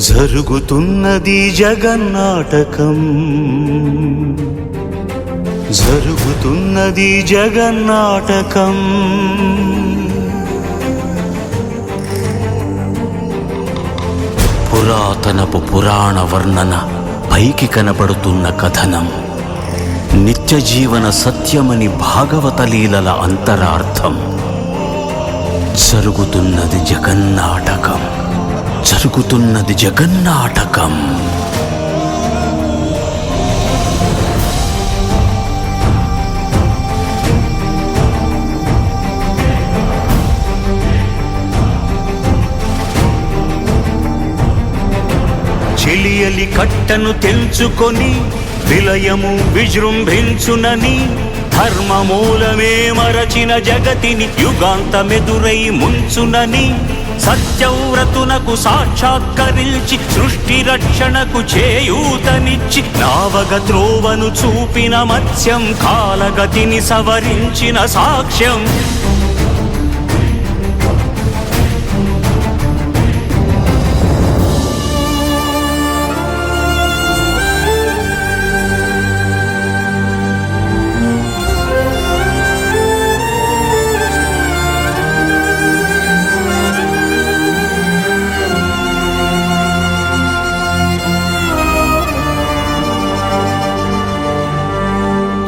జరుగుతున్నది జగన్నాటకం, జరుగుతున్నది జగన్నాటకం. పురాతనపు పురాణ వర్ణన, పైకి కనబడుతున్న కథనం, నిత్య జీవన సత్యమని భాగవత లీలల అంతరార్థం. జరుగుతున్నది జగన్నాటకం, జరుగుతున్నది జగన్నాటకం. చెలియలి కట్టను తెంచుకొని విలయము విజృంభించునని, ధర్మమూలమే మరచిన జగతిని యుగాంతమెదురై ముంచునని, సత్యవ్రతునకు సాక్షాత్కరించి సృష్టి రక్షణకు చేయూతనిచ్చి, నావగ త్రోవను చూపిన మత్స్యం, కాలగతిని సవరించిన సాక్ష్యం.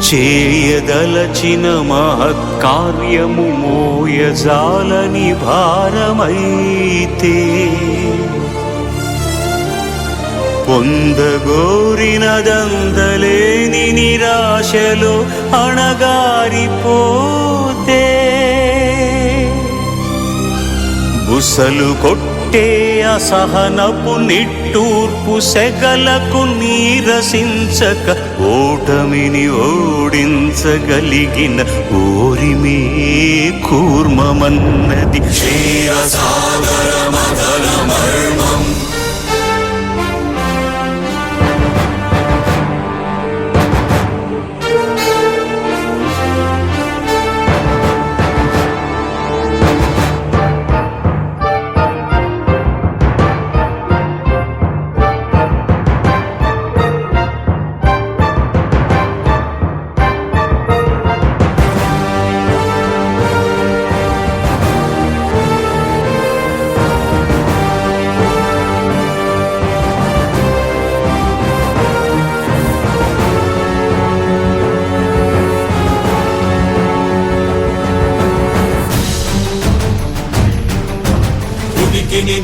చేయదలచిన మహత్కార్యము మోయజాలని భారమైతే, పొందగోరినదందలేని నిరాశలో అణగారిపోతే, బుసలు కొట్టే అసహనపు నిట్టూర్పు సెగలకు నీరసించక, ఓటమిని ఓడించగలిగిన ఓరిమే కూర్మమన్నది క్షీరసాగర మదన మర్మం.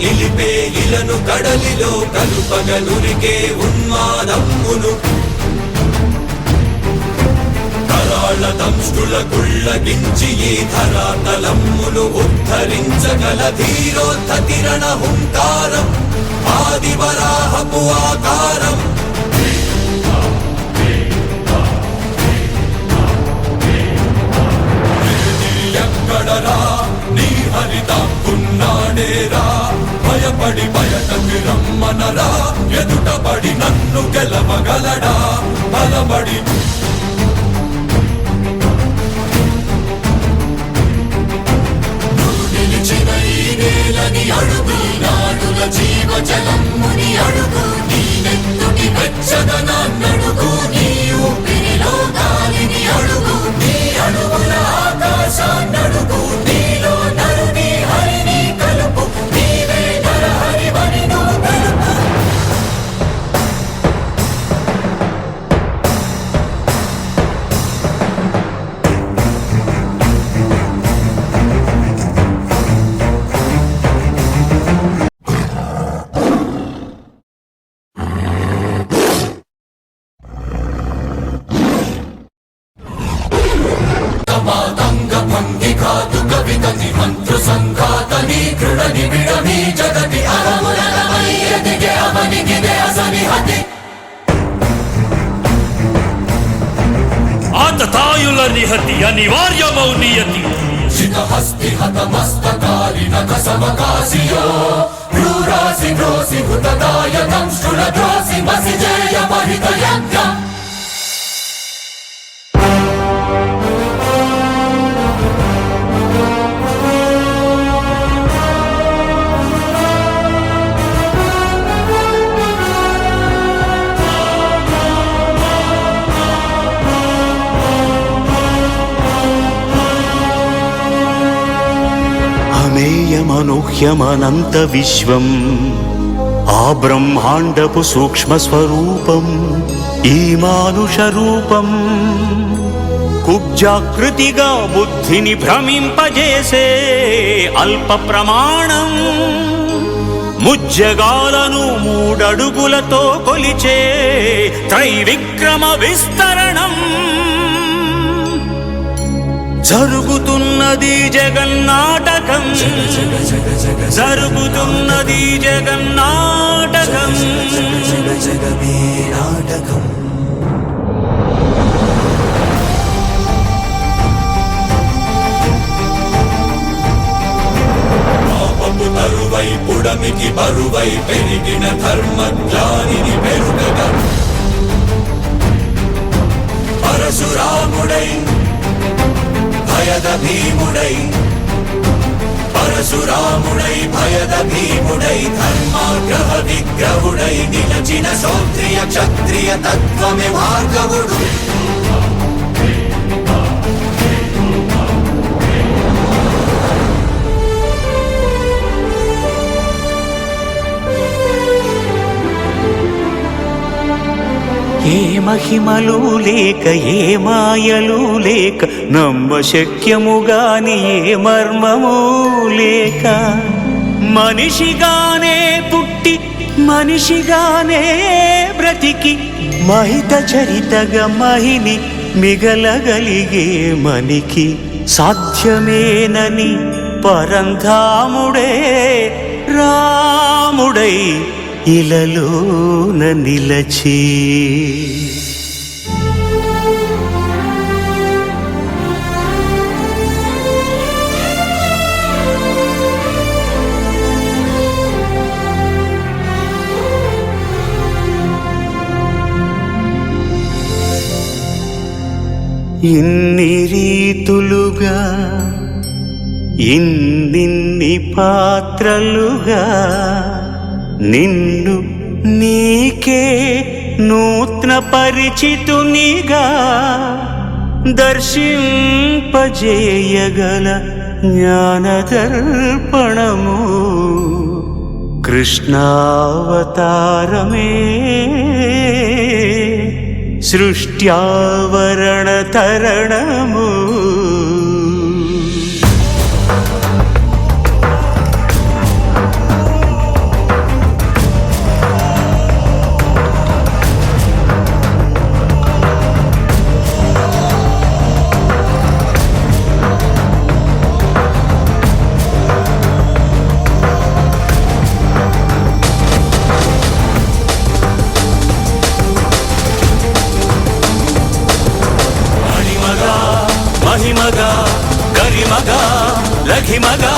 నిలిపే ఇలను కడలిలో కలుపగలురికే ఉన్మాదమ్మును, కరాళ దంష్టుల కుళ్ళగించి ఈ ధరాతలమ్మును ఉద్ధరించగల ధీరోద్ధతిరణ హుంకారం, ఆదివరాహపు ఆకారం. ఎక్కడరా నీ హరితాకున్నాడేరా, భయపడి బయటకి రమ్మనరా, ఎదుటపడి నన్ను గెలవగలడా బలబడి. నిలిచిన ఈ నేలని అడుగు, నాడుల జీవజలమ్ముని అడుగు, నీ నెత్తుటి వెచ్చదనాన్నడుగు, నీ ఊపిరిలో గాలిని అడుగు, నీ అడుగుల ఆకాశాన్నడుగు, నీలో నరుని హరిని కలుపు, నీవే నరహరివని నువ్వు తెలుపు. ఆతతాయుల నిహతి అనివార్యమౌ నియతి, హస్తి హతమస్తకారి నకసమకాసియో, భ్రూరాసి భ్రోసి హుతదాయ దంష్టుల ద్రోసి మసి జయ మహిత యజ్ఞం. గుహ్యమనూహ్యమనంత విశ్వం ఆ బ్రహ్మాండపు సూక్ష్మ స్వరూపం ఈ మానుష రూపం కుబ్జాకృతిగా బుద్ధిని భ్రమింపజేసే అల్ప ప్రమాణం ముజ్జగాలను మూడడుగులతో కొలిచే త్రైవిక్రమ విస్తరణం జరుగుతున్నది జగన్నాటకం జరుగుతున్నది జగన్నాటకం జగమే నాటకం పాపపు తరువై పుడమికి బరువై పెరిగిన ధర్మజ్ఞానిని పెరుగగా పరశురాముడై భయద భీముడై పరశురాముడై భయద భీముడై ధర్మాగ్రహ విగ్రహుడై నిలచిన సౌత్రియ క్షత్రియ తత్వమే భార్గవుడు ఏ మహిమలు లేక ఏ మాయలు లేక నమ్మశక్యముగాని ఏ మర్మము లేక మనిషిగానే పుట్టి మనిషిగానే బ్రతికి మహిత చరితగా మహిని మిగలగలిగే మనికి సాధ్యమేనని పరంధాముడే రాముడై ఇలలోన నిలచి ఇన్ని రీతులుగా ఇన్నిన్ని పాత్రలుగా నిన్ను నీకే నూత్న పరిచితునిగా దర్శింపజేయగల జ్ఞానదర్పణము కృష్ణావతారమే సృష్ట్యావరణ తరణము మహిమగా గరిమగా లఘిమగా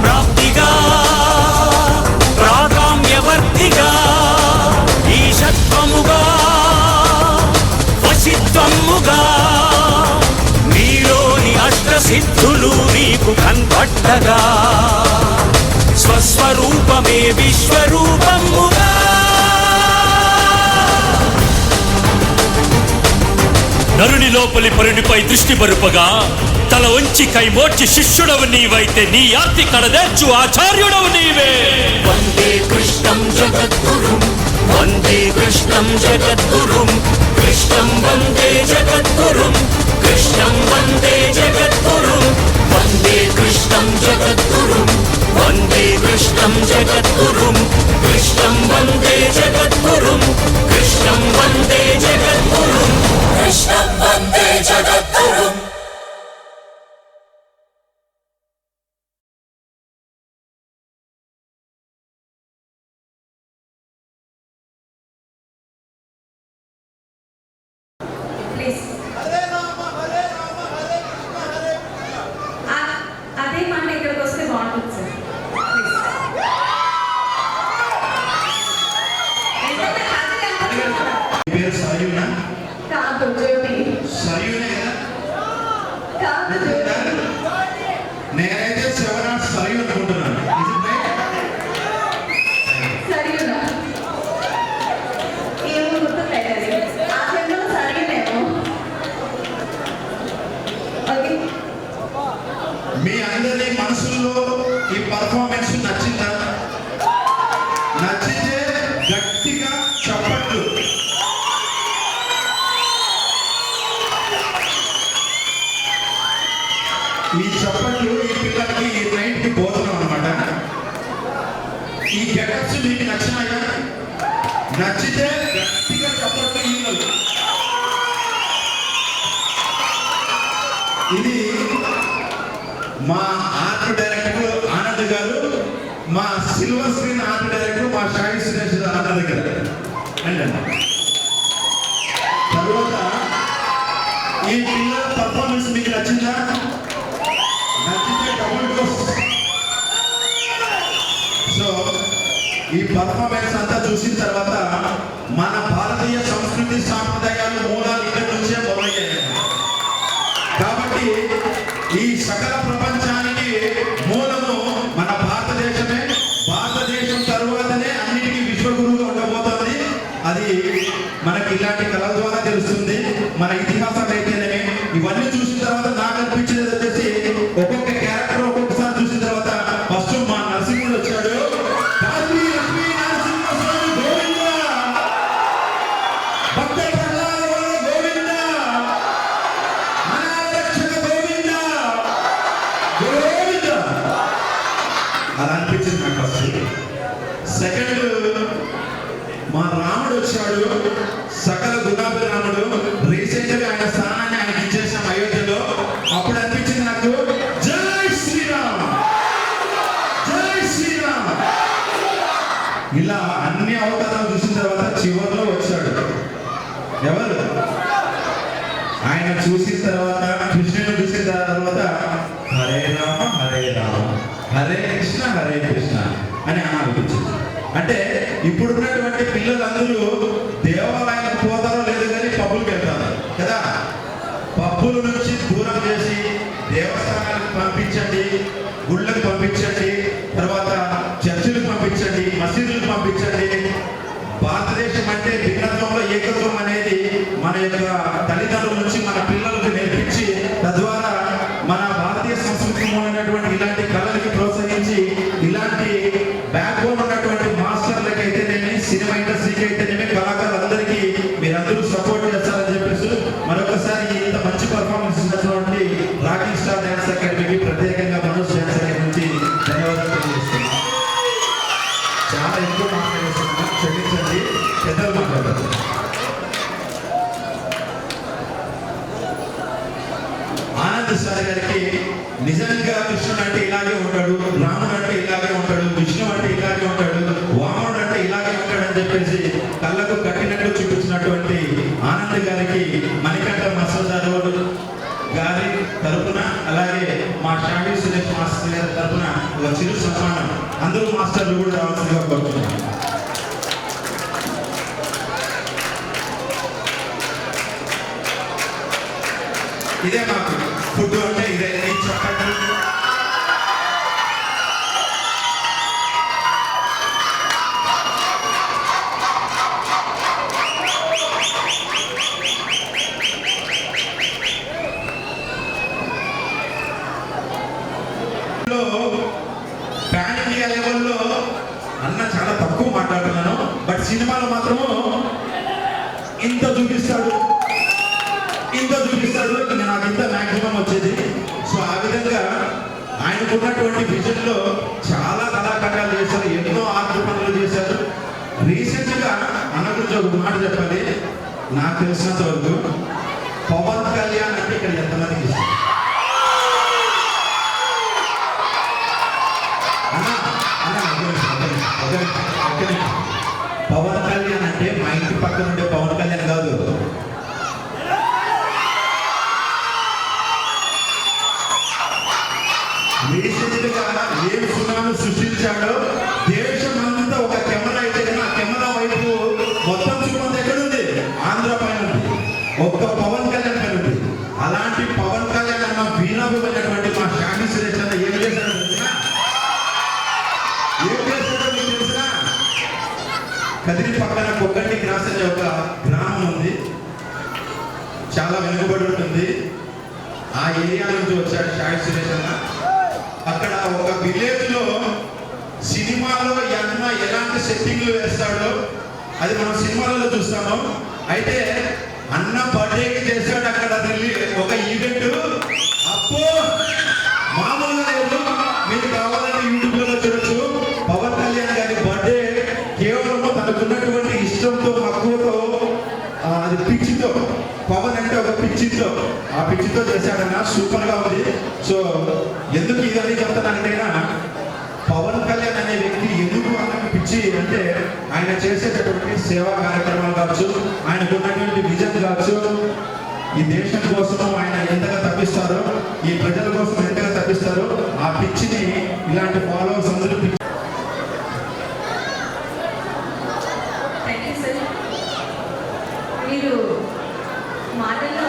ప్రాప్తిగా ప్రాగామ్యవర్తిగా ఈశత్వముగా వశిత్వముగా నీలోని అష్టసిద్ధులు నీకు కన్పట్టగా స్వస్వరూపమే విశ్వరూపముగా నరుని లోపలి పరునిపై దృష్టి బరుపగా తల వంచి కైమోర్చి శిష్యుడవు నీవైతే నీ ఆర్తి కడదేర్చు ఆచార్యుడవు నీవే వందే కృష్ణం జగద్గురుం వందే కృష్ణం జగద్గురుం కృష్ణం వందే జగద్గురుం కృష్ణం వందే జగద్గురుం వందే కృష్ణం జగద్గురుం వందే కృష్ణం జగద్గురుం కృష్ణం వందే జగద్గురుం కృష్ణం వందే జగద్గురుం కృష్ణం వందే జగద్గురుం అదే మాట ఇక్కడికి వస్తే బాగుంటుంది సార్. పేరు సరయునా? కాదు జ్యోతి. సరయునే కదా? కాదు జ్యోతి. నేనైతే శివరాజ్ సరయు అనుకుంటున్నాను. Is it right? సరియునా ఏమో గుర్తులేదు. ఆ జన్మలో సరియునేమో. ఓకే మీ అందరి మనసుల్లో ఈ పర్ఫార్మెన్స్ ఈ చప్పట్లు ఈ పిల్లలకి ఈ నైట్కి భోజనం అనమాట. ఈ గెటప్స్ మీకు నచ్చినాయా? నచ్చితే గట్టిగా చప్పట్లు ఇవ్వాలి. ఇది మా ఆర్ట్ డైరెక్టర్ ఆనంద్ గారు, మా సిల్వర్ స్క్రీన్ ఆర్ట్ డైరెక్టర్ మా షాయి సురేష్ ఆనంద్ గారు. తర్వాత ఈ పిల్లల పర్ఫార్మెన్స్ మీకు నచ్చిందా? నచ్చితే డబుల్ డోస్. సో ఈ పర్ఫార్మెన్స్ అంతా చూసిన తర్వాత మన భారతీయ సంస్కృతి సాంప్రదాయాలు మూలాలు ఇక్కడి నుంచే మొదలయ్యాయి. కాబట్టి ఈ సకల ప్రపంచానికి మూలము మన భారతదేశమే. భారతదేశం తరువాతనే అన్నిటికీ విశ్వగురువుగా ఉండబోతోంది. అది మనకి ఇలాంటి కళల ద్వారా తెలుస్తుంది. మన ఇతిహాసం అయితేనే ఇవన్నీ చూసిన తర్వాత నాకు అనిపించేది వచ్చేసి ఒక్కొక్క క్యారెక్టర్ ఒక్కొక్కసారి చూసిన తర్వాత ఫస్ట్ మా నరసింహుడు వచ్చాడు. కాశీ లక్ష్మీ నరసింహస్వామి గోవింద, భక్త ప్రహ్లాద గోవింద, అనాథరక్షక గోవింద గోవింద అలా అనిపించింది నాకు ఫస్ట్. సెకండ్ మా రాముడు వచ్చాడు, సకల గులాబీ రాముడు. రీసెంట్ గా ఆయన స్థానాన్ని ఆయనకి ఇచ్చేసాం అయోధ్యలో. అప్పుడు అనిపించింది నాకు జై శ్రీరామ్, జై శ్రీరామ్. ఇలా అన్ని అవతారాలు చూసిన తర్వాత చివరిలో వచ్చాడు ఎవరు? ఆయన చూసిన తర్వాత కృష్ణుని చూసిన తర్వాత హరే రామ హరే రామ హరే కృష్ణ అని అనిపించింది. అంటే ఇప్పుడున్నటువంటి పిల్లలందరూ దేవాలయానికి పోతారో లేదు కానీ పబ్బులకు వెళ్తారు కదా. పబ్బుల నుంచి దూరం చేసి దేవస్థానాలకు పంపించండి, గుళ్ళకు పంపించండి, తర్వాత చర్చిలకు పంపించండి, మసీదులకు పంపించండి. భారతదేశం అంటే భిన్నత్వంలో ఏకత్వం అనేది మన యొక్క తల్లిదండ్రుల నుంచి మన పిల్లలకు నేర్పించి తద్వారా మన భారతీయ సంస్కృతిలో ఉన్నటువంటి ఇలాంటి కళలకి ప్రోత్సహించి ఇలాంటి బ్యాక్ బోన్ ఉన్నటువంటి మాస్టర్లకి అయితేనేమి, సినిమా ఇండస్ట్రీకి అయితేనేమి, కళాకారులందరికీ మీరందరూ సపోర్ట్ చేస్తారని చెప్పేసి మరొకసారి ఇంత మంచి పర్ఫార్మెన్స్ ఇచ్చినటువంటి రాకింగ్ స్టార్ డ్యాన్స్ అకాడమీకి ప్రత్యేకంగా మనోజ్ డ్యాన్స్ అకాడమీ నుంచి ధన్యవాదాలు తెలియజేస్తున్నాను. చాలా ఎక్కువ మాట్లాడేస్తున్నాను, క్షమించండి, పెద్దలు మాట్లాడతారు. ఆనంద్ సార్ గారికి నిజంగా కృష్ణుడు అంటే ఇలాగే ఉంటాడు, రాముడు అంటే ఇలాగే ఉంటాడు, విష్ణు అంటే ఇలాగే ఉంటాడు, వామనుడు అంటే ఇలాగే ఉంటాడు అని చెప్పేసి కళ్ళకు కట్టినట్టు చూపించినటువంటి ఆనంద్ గారికి మణికంఠ మసోదారు గారి తరపున అలాగే మా షాహీ సురేష్ మాస్టర్ గారి తరపున ఒక చిరు సన్మానం అందరూ మాస్టర్లు కూడా రావాల్సిందిగా కోరుతున్నాను. ఇదే మాకు ఫుడ్ అంటే ఇదే చెప్పండి. పాన్ ఇండియా లెవెల్లో అన్న చాలా తక్కువ మాట్లాడుతున్నాను, బట్ సినిమాలో మాత్రము ఇంత చూపిస్తాడు నాకు ఇంత మ్యాక్సిమం వచ్చేది. సో ఆ విధంగా ఆయనకున్నటువంటి విజన్లో చాలా కళాఖండాలు చేశారు, ఎన్నో ఆర్ట్ పనులు చేశారు. రీసెంట్గా అన్న గురించి ఒక మాట చెప్పాలి. నాకు తెలిసినంత వరకు పవన్ కళ్యాణ్ అంటే ఇక్కడ ఎంతమందికి ఇస్తారు? పవన్ కళ్యాణ్ అంటే మా ఇంటి పక్కన ఉండే పవన్ కళ్యాణ్ కాదు. రీసెంట్గా ఏం సునామీ సృష్టించాడో దేశం అంతా ఒక కెమెరా అయితే ఆ కెమెరా వైపు మొత్తం చూడండి ఎక్కడుంది? ఆంధ్ర పైన ఉంది, ఒక్క పవన్ కళ్యాణ్ పైన ఉంది. అలాంటి పవన్ కళ్యాణ్ అన్న వీణాభిమైనటువంటి మా షాహీ సురేష్ అన్న ఏం చేశాడో తెలిసినా కదిరి పక్కన కొగ్గండి క్రాస్ అనే ఒక గ్రామం ఉంది, చాలా వెనుకబడి ఉంటుంది. ఆ ఏరియా నుంచి వచ్చాడు షాహీ సురేష్ అన్న. అక్కడ ఒక విలేజ్ లో సినిమాలో అన్న ఎలాంటి సెట్టింగ్లు వేస్తాడో అది మనం సినిమాలలో చూస్తాము. అయితే అన్న బర్త్డేకి చేశాడు అక్కడ ఒక ఈవెంట్. అప్పో ఆ పిచ్చితో చేశాడన్నా, సూపర్ గా ఉంది. సో ఎందుకు ఇదని చెప్తానంటే పవన్ కళ్యాణ్ అనే వ్యక్తి ఎందుకు అన్నకు పిచ్చి అంటే ఆయన చేసేటటువంటి సేవా కార్యక్రమాలు కావచ్చు, ఆయనకు ఉన్నటువంటి విజన్ కావచ్చు, ఈ దేశం కోసం ఆయన ఎంతగా తప్పిస్తారో, ఈ ప్రజల కోసం ఎంతగా తప్పిస్తారో, ఆ పిచ్చిని ఇలాంటి ఫాలోవర్స్ అందరూ థ్యాంక్ యూ సార్. మీరు మాటల్లో